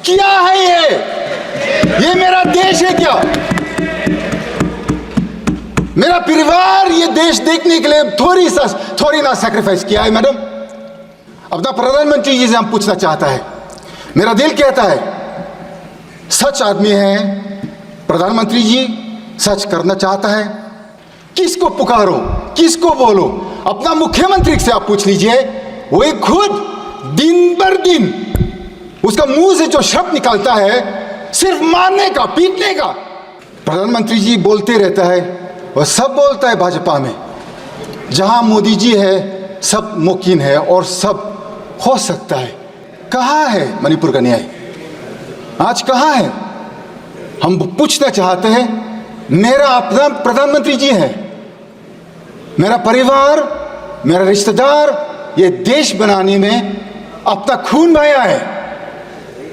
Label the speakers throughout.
Speaker 1: क्या है ये मेरा देश है क्या? मेरा परिवार ये देश देखने के लिए थोड़ी ना सैक्रिफाइस किया है मैडम? अपना प्रधानमंत्री जी से हम पूछना चाहता है। मेरा दिल कहता है सच आदमी है प्रधानमंत्री जी, सच करना चाहता है। किसको पुकारो, किसको बोलो? अपना मुख्यमंत्री से आप पूछ लीजिए, वो खुद दिन भर दिन उसका मुंह से जो शब्द निकलता है सिर्फ मारने का, पीटने का। प्रधानमंत्री जी बोलते रहता है और सब बोलता है भाजपा में, जहां मोदी जी है सब मुमकिन है और सब हो सकता है। कहाँ है मणिपुर का न्याय? आज कहाँ है? हम पूछना चाहते हैं। मेरा अपना प्रधानमंत्री जी है, मेरा परिवार, मेरा रिश्तेदार ये देश बनाने में अपना खून बहाया है।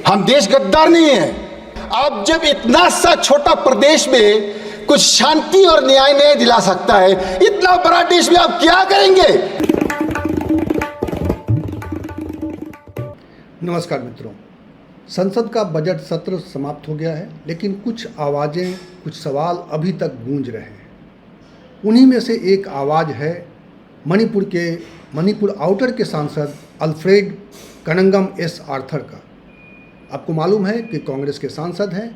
Speaker 1: हम देश गद्दार नहीं है। अब जब इतना सा छोटा प्रदेश में कुछ शांति और न्याय नहीं दिला सकता है, इतना बड़ा देश में आप क्या करेंगे?
Speaker 2: नमस्कार मित्रों, संसद का बजट सत्र समाप्त हो गया है, लेकिन कुछ आवाज़ें, कुछ सवाल अभी तक गूंज रहे हैं। उन्हीं में से एक आवाज़ है मणिपुर आउटर के सांसद अल्फ्रेड कनंगम एस आर्थर का। आपको मालूम है कि कांग्रेस के सांसद हैं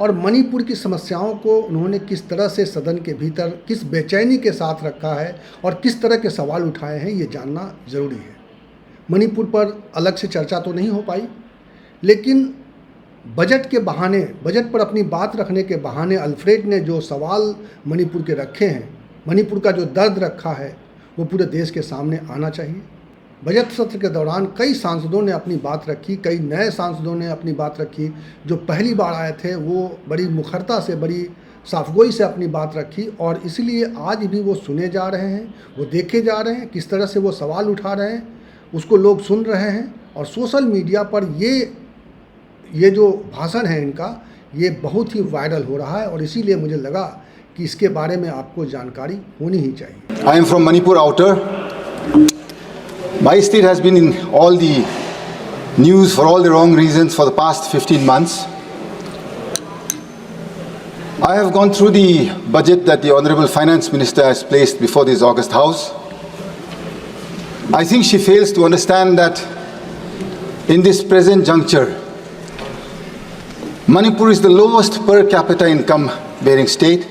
Speaker 2: और मणिपुर की समस्याओं को उन्होंने किस तरह से सदन के भीतर किस बेचैनी के साथ रखा है और किस तरह के सवाल उठाए हैं, ये जानना ज़रूरी है। मणिपुर पर अलग से चर्चा तो नहीं हो पाई, लेकिन बजट के बहाने, बजट पर अपनी बात रखने के बहाने अल्फ्रेड ने जो सवाल मणिपुर के रखे हैं, मणिपुर का जो दर्द रखा है, वो पूरे देश के सामने आना चाहिए। बजट सत्र के दौरान कई सांसदों ने अपनी बात रखी, कई नए सांसदों ने अपनी बात रखी। जो पहली बार आए थे वो बड़ी मुखरता से, बड़ी साफगोई से अपनी बात रखी और इसलिए आज भी वो सुने जा रहे हैं, वो देखे जा रहे हैं किस तरह से वो सवाल उठा रहे हैं, उसको लोग सुन रहे हैं। और सोशल मीडिया पर ये जो भाषण है इनका, ये बहुत ही वायरल हो रहा है और इसीलिए मुझे लगा कि इसके बारे में आपको जानकारी होनी ही चाहिए।
Speaker 1: I am from Manipur Outer. My state has been in all the news for all the wrong reasons for the past 15 months. I have gone through the budget that the Honorable Finance Minister has placed before this August House. I think she fails to understand that in this present juncture, Manipur is the lowest per capita income bearing state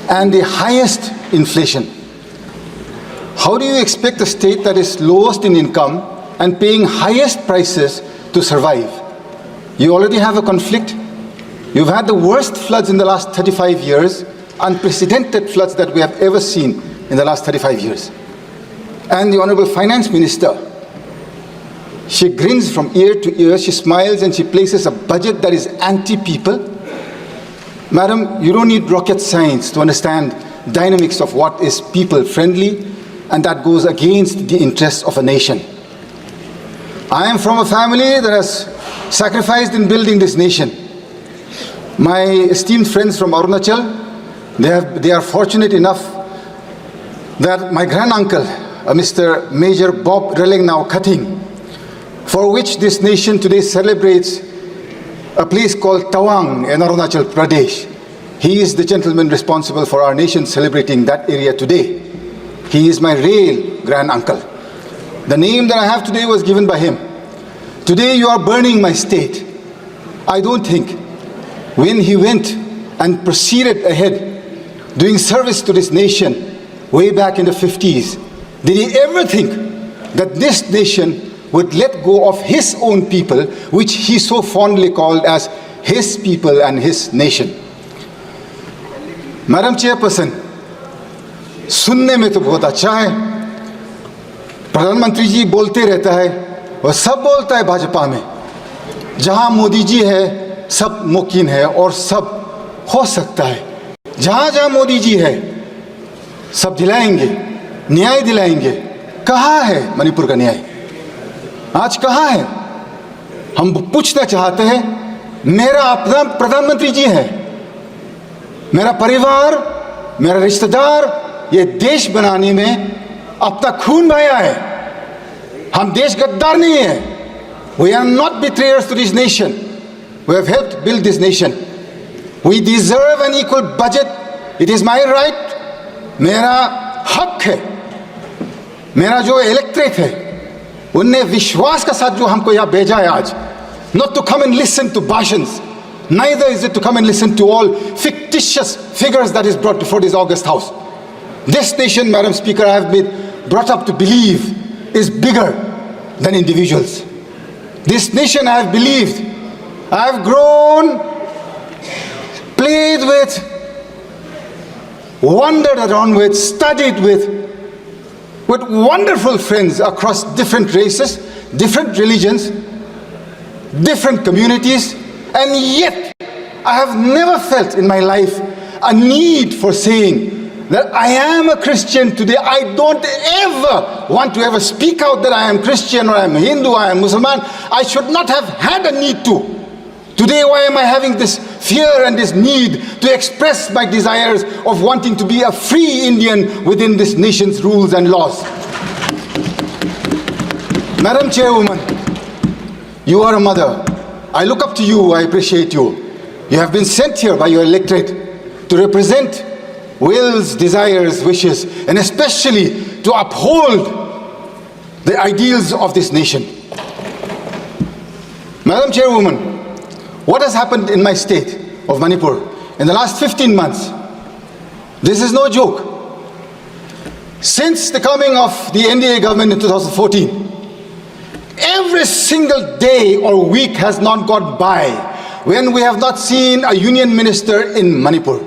Speaker 1: and the highest inflation. How do you expect a state that is lowest in income and paying highest prices to survive? You already have a conflict. You've had the worst floods in the last 35 years, unprecedented floods that we have ever seen in the last 35 years. And the Honorable Finance Minister, she grins from ear to ear, she smiles and she places a budget that is anti-people. Madam, you don't need rocket science to understand dynamics of what is people-friendly, and that goes against the interests of a nation. I am from a family that has sacrificed in building this nation. My esteemed friends from Arunachal, they are fortunate enough that my granduncle, Mr. Major Bob Relengnaw Kating, for which this nation today celebrates a place called Tawang in Arunachal Pradesh. He is the gentleman responsible for our nation celebrating that area today. He is my real granduncle. The name that I have today was given by him. Today you are burning my state. I don't think when he went and proceeded ahead doing service to this nation way back in the 50s, did he ever think that this nation would let go of his own people, which he so fondly called as his people and his nation? Madam Chairperson, सुनने में तो बहुत अच्छा है। प्रधानमंत्री जी बोलते रहता है और सब बोलता है भाजपा में, जहां मोदी जी है सब मुमकिन है और सब हो सकता है। जहां जहां मोदी जी है सब दिलाएंगे, न्याय दिलाएंगे। कहाँ है मणिपुर का न्याय? आज कहाँ है? हम पूछना चाहते हैं। मेरा अपना प्रधानमंत्री जी है, मेरा परिवार, मेरा रिश्तेदार ये देश बनाने में अपना खून बहाया है। हम देश गद्दार नहीं है। We are not betrayers to this nation. who have helped build this nation. We deserve an equal budget. It is my right. मेरा हक है. मेरा जो इलेक्ट्रेट है, उनने विश्वास के साथ जो हमको यहाँ भेजा है आज, not to come and listen to bhashans, neither is it to come and listen to all fictitious figures that is brought before this august house. This nation, Madam Speaker, I have been brought up to believe is bigger than individuals. This nation I have believed, I have grown, played with, wandered around with, studied with wonderful friends across different races, different religions, different communities, and yet I have never felt in my life a need for saying that I am a Christian today. I don't ever want to ever speak out that I am Christian or I am Hindu, I am Muslim. I should not have had a need to. Today, why am I having this fear and this need to express my desires of wanting to be a free Indian within this nation's rules and laws? Madam Chairwoman, you are a mother. I look up to you, I appreciate you. You have been sent here by your electorate to represent wills, desires, wishes, and especially to uphold the ideals of this nation. Madam Chairwoman, what has happened in my state of Manipur in the last 15 months? This is no joke. Since the coming of the NDA government in 2014, every single day or week has not gone by when we have not seen a union minister in Manipur.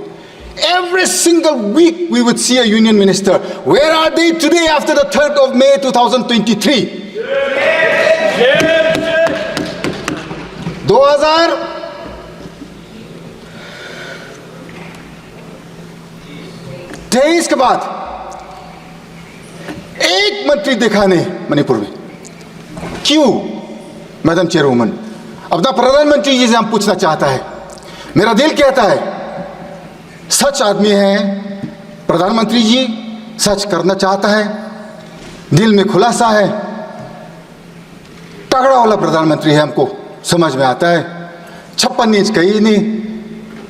Speaker 1: Every single week we would see a union minister. Where are they today after the 3rd of May 2023? 2023 के बाद एक मंत्री देखा नहीं मणिपुर में. क्यों, madam चेयरवुमन? अपना प्रधानमंत्री जी से हम पूछना चाहता है. मेरा दिल कहता है, सच आदमी है प्रधानमंत्री जी, सच करना चाहता है, दिल में खुलासा है, तगड़ा वाला प्रधानमंत्री है, हमको समझ में आता है. 56 इंच कहीं नहीं,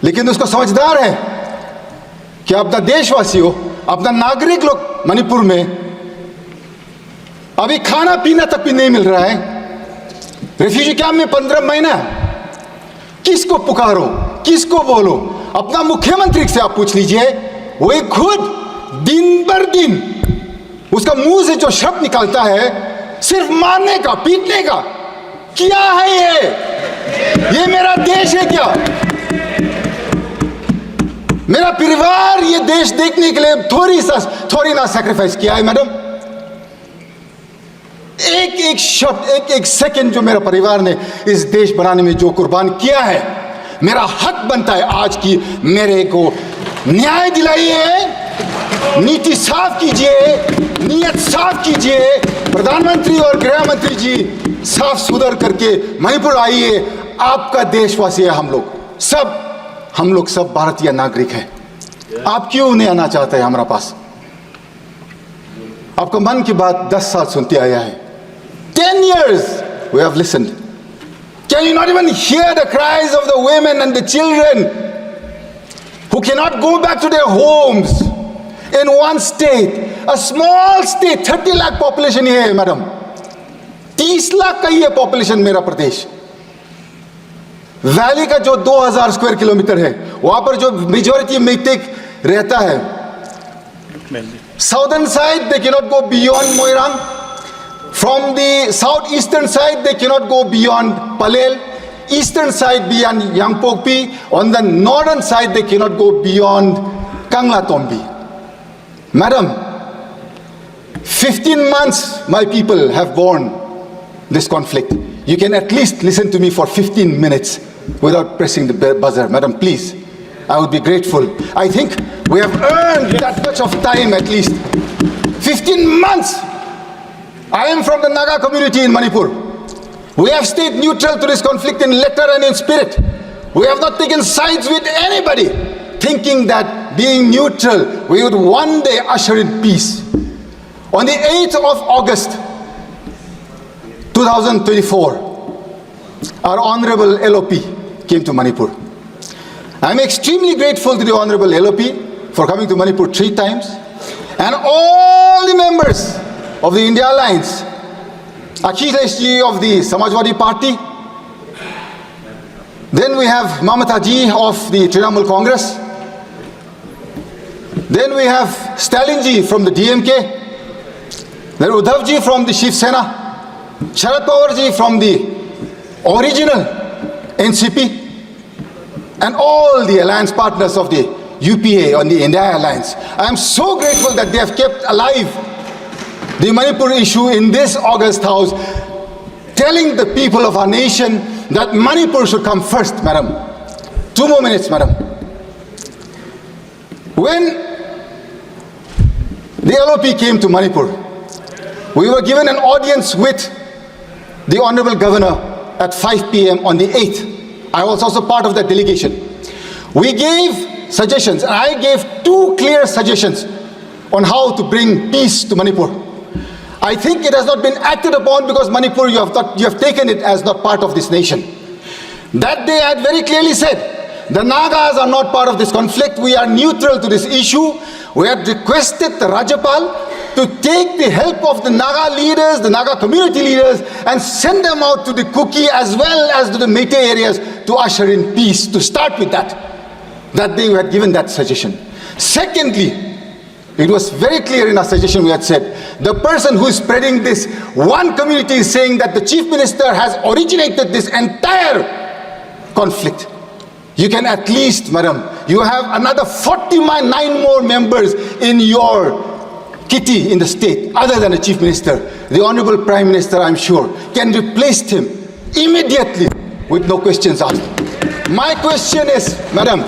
Speaker 1: लेकिन उसको समझदार है कि अपना देशवासी हो, अपना नागरिक लोग मणिपुर में अभी खाना पीना तक भी नहीं मिल रहा है. रेफ्यूजी कैंप में 15 महीना. किसको पुकारो, किसको बोलो? अपना मुख्यमंत्री से आप पूछ लीजिए. वो खुद दिन भर दिन उसका मुंह से जो शब्द निकलता है सिर्फ मारने का, पीटने का. क्या है ये मेरा देश है क्या? मेरा परिवार ये देश देखने के लिए थोड़ी ना सैक्रिफाइस किया है मैडम. एक शब्द, एक सेकंड जो मेरा परिवार ने इस देश बनाने में जो कुर्बान किया है, मेरा हक बनता है आज की मेरे को न्याय दिलाइए, नीति साफ कीजिए, नीयत साफ कीजिए. प्रधानमंत्री और गृह मंत्री जी साफ सुधर करके मणिपुर आइए. आपका देशवासी है हम लोग सब भारतीय नागरिक हैं. आप क्यों नहीं आना चाहते हैं हमारा पास? आपका मन की बात 10 साल सुनते आया है. 10 years we have listened. Can you not even hear the cries of the women and the children who cannot go back to their homes in one state, a small state, 30 lakh population here, madam. 30 lakh का ये population मेरा प्रदेश. Valley का जो 2000 square kilometre है, वहां पर जो majority मेइतेक रहता है, southern side they cannot go beyond Moirang. From the southeastern side they cannot go beyond Palel. Eastern side beyond Yangpokpi. On the northern side they cannot go beyond Kangla Tombi. Madam, 15 months my people have borne this conflict. You can at least listen to me for 15 minutes without pressing the buzzer. Madam, please, I would be grateful. I think we have earned that much of time at least. 15 months. I am from the Naga community in Manipur. We have stayed neutral to this conflict in letter and in spirit. We have not taken sides with anybody, thinking that being neutral, we would one day usher in peace. On the 8th of August, 2024, our Honorable LOP, came to Manipur. I'm extremely grateful to the Honorable LOP for coming to Manipur 3 times, and all the members of the India Alliance, Akhilesh ji of the Samajwadi Party, then we have Mamata ji of the Trinamool Congress, then we have Stalin ji from the DMK, then Uddhav ji from the Shiv Sena, Sharad Pawar ji from the original NCP, and all the alliance partners of the UPA on the India Alliance. I am so grateful that they have kept alive the Manipur issue in this August House, telling the people of our nation that Manipur should come first, madam. 2 more minutes, madam. When the LOP came to Manipur, we were given an audience with the Honorable Governor at 5 p.m. on the 8th. I was also part of that delegation. We gave suggestions, and I gave 2 clear suggestions on how to bring peace to Manipur. I think it has not been acted upon because Manipur, you have taken it as not part of this nation. That day I had very clearly said, the Nagas are not part of this conflict. We are neutral to this issue. We had requested the Rajapal to take the help of the Naga leaders, the Naga community leaders, and send them out to the Kuki as well as to the Meitei areas to usher in peace, to start with that. That day we had given that suggestion. Secondly, it was very clear in our suggestion. We had said, the person who is spreading this, one community is saying that the chief minister has originated this entire conflict. You can at least, madam, you have another 49 more members in your kitty in the state, other than the chief minister. The Honorable Prime Minister, I'm sure, can replace him immediately with no questions asked. My question is, madam,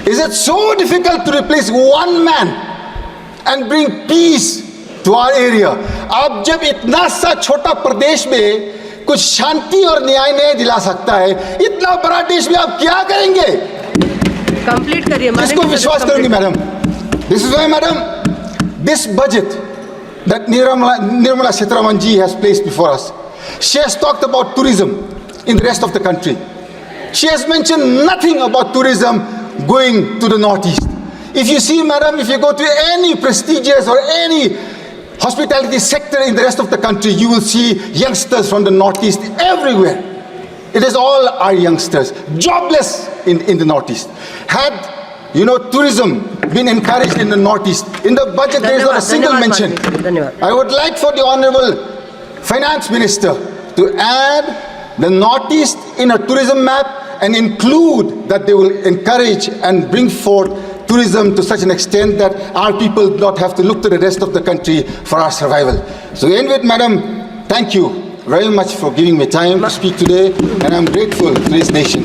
Speaker 1: is it so difficult to replace one man and bring peace to our area? आप जब इतना सा छोटा प्रदेश में कुछ शांति और न्याय नहीं दिला सकता है, इतना बड़ा देश में आप क्या करेंगे?
Speaker 3: कंप्लीट करिए।
Speaker 1: किसको विश्वास करूंगी madam? This is why, madam, this budget that Nirmala Sitharaman ji has placed before us, she has talked about tourism in the rest of the country. She has mentioned nothing about tourism going to the northeast. If you see, madam, if you go to any prestigious or any hospitality sector in the rest of the country, you will see youngsters from the northeast everywhere. It is all our youngsters, jobless in the northeast. Had, tourism been encouraged in the northeast, in the budget there is not a single mention. I would like for the Honorable Finance Minister to add the northeast in a tourism map and include that they will encourage and bring forth tourism to such an extent that our people do not have to look to the rest of the country for our survival. So to end with, madam, thank you very much for giving me time to speak today, and I'm grateful to this nation.